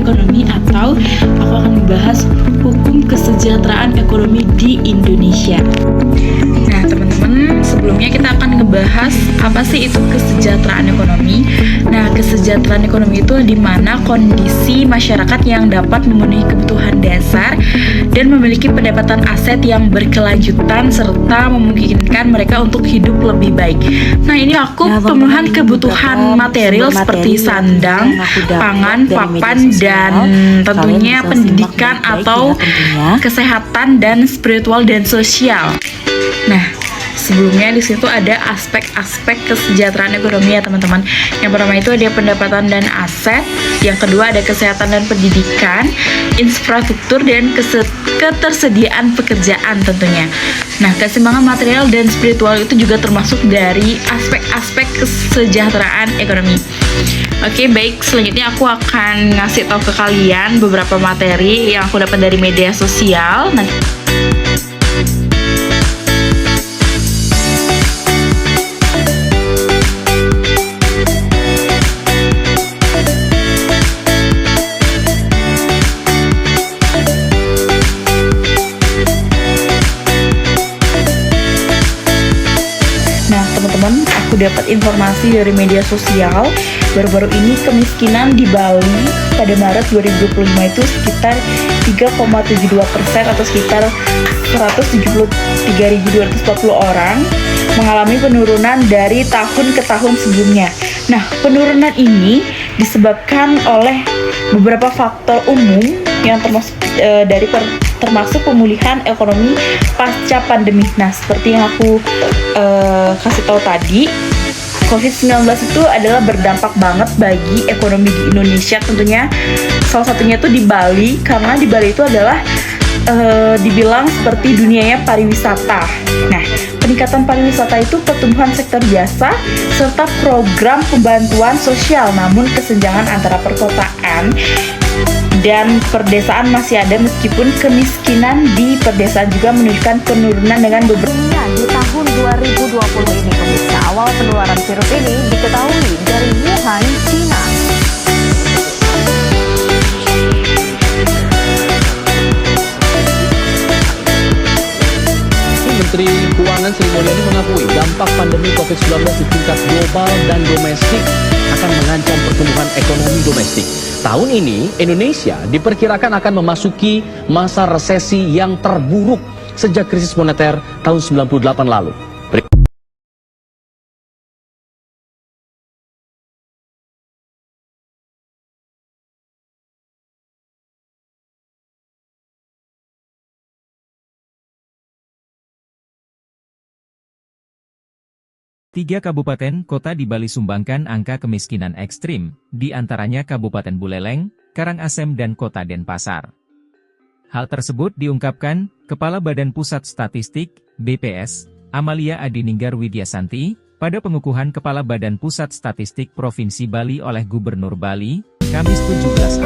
ekonomi atau aku akan membahas hukum kesejahteraan ekonomi di Indonesia. Nah teman-teman, sebelumnya kita akan ngebahas apa sih itu kesejahteraan ekonomi. Nah kesejahteraan ekonomi itu di mana kondisi masyarakat yang dapat memenuhi kebutuhan dasar dan memiliki pendapatan aset yang berkelanjutan serta memungkinkan mereka untuk hidup lebih baik. Nah ini aku pemenuhan kebutuhan material seperti sandang, pangan, papan, dan tentunya pendidikan atau kesehatan dan spiritual dan sosial. Nah, sebelumnya di situ ada aspek-aspek kesejahteraan ekonomi ya teman-teman. Yang pertama itu ada pendapatan dan aset, yang kedua ada kesehatan dan pendidikan, infrastruktur dan ketersediaan pekerjaan tentunya. Nah, keseimbangan material dan spiritual itu juga termasuk dari aspek-aspek kesejahteraan ekonomi. Oke, baik, selanjutnya aku akan ngasih tahu ke kalian beberapa materi yang aku dapat dari media sosial. Teman-teman, aku dapat informasi dari media sosial baru-baru ini kemiskinan di Bali pada Maret 2025 itu sekitar 3,72% atau sekitar 173.240 orang mengalami penurunan dari tahun ke tahun sebelumnya. Nah, penurunan ini disebabkan oleh beberapa faktor umum yang termasuk pemulihan ekonomi pasca pandemi. Nah, seperti yang aku kasih tahu tadi, COVID-19 itu adalah berdampak banget bagi ekonomi di Indonesia tentunya. Salah satunya itu di Bali, karena di Bali itu adalah dibilang seperti dunianya pariwisata. Nah, peningkatan pariwisata itu pertumbuhan sektor jasa serta program pembantuan sosial, namun kesenjangan antara perkotaan dan perdesaan masih ada meskipun kemiskinan di perdesaan juga menunjukkan penurunan dengan beberapa. Di tahun 2020 ini pemirsa, awal penularan virus ini diketahui dari Wuhan, China. Menteri Keuangan Sri Mulyani mengakui dampak pandemi COVID-19 di tingkat global dan domestik akan mengancam pertumbuhan ekonomi domestik. Tahun ini, Indonesia diperkirakan akan memasuki masa resesi yang terburuk sejak krisis moneter tahun 98 lalu. Tiga kabupaten kota di Bali sumbangkan angka kemiskinan ekstrim, di antaranya Kabupaten Buleleng, Karangasem dan Kota Denpasar. Hal tersebut diungkapkan Kepala Badan Pusat Statistik, BPS, Amalia Adininggar Widyasanti, pada pengukuhan Kepala Badan Pusat Statistik Provinsi Bali oleh Gubernur Bali, Kamis 17